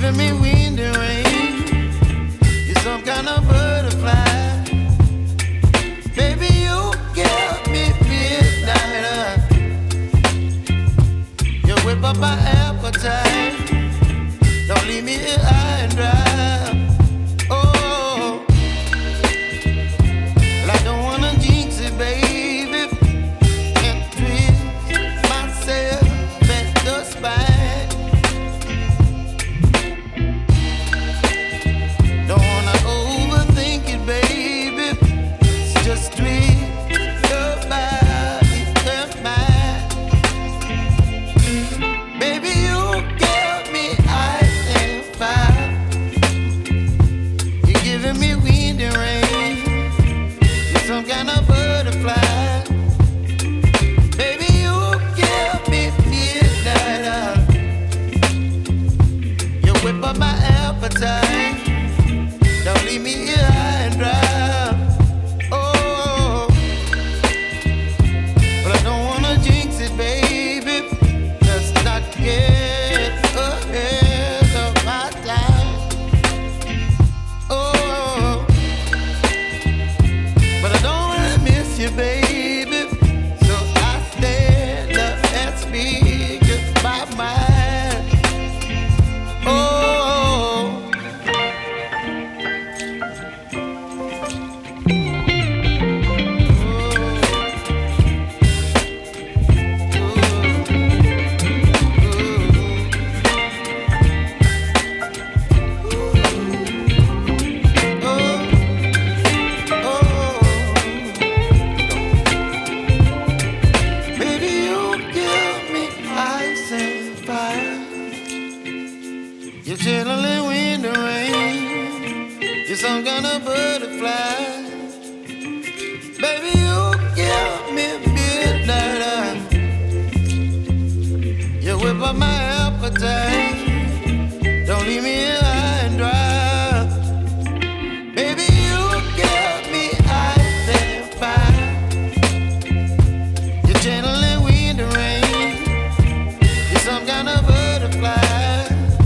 giving me wind and rain. You're some kind of butterfly. Baby, you give me midnight. You whip up my appetite. Don't leave me here high and dry. Oh, well, I don't wanna jinx it, baby, and twist myself at the spine. Don't wanna overthink it, baby. It's just twist your body and mine. Baby, you give me ice and fire. You're giving me wind and rain. You're some kind of butterfly. Baby, you give me midnight. You whip up my appetite. Don't leave me here high and dry. Oh, but I don't wanna jinx it, baby. Let's not get ahead of my time. Oh, but I don't wanna miss you, baby. So I stand up and speak just my mind. Oh. Baby, you give me ice and fire. You're chilling wind and rain. You're some kind of butterfly. Baby, you give me midnight. You whip up my appetite.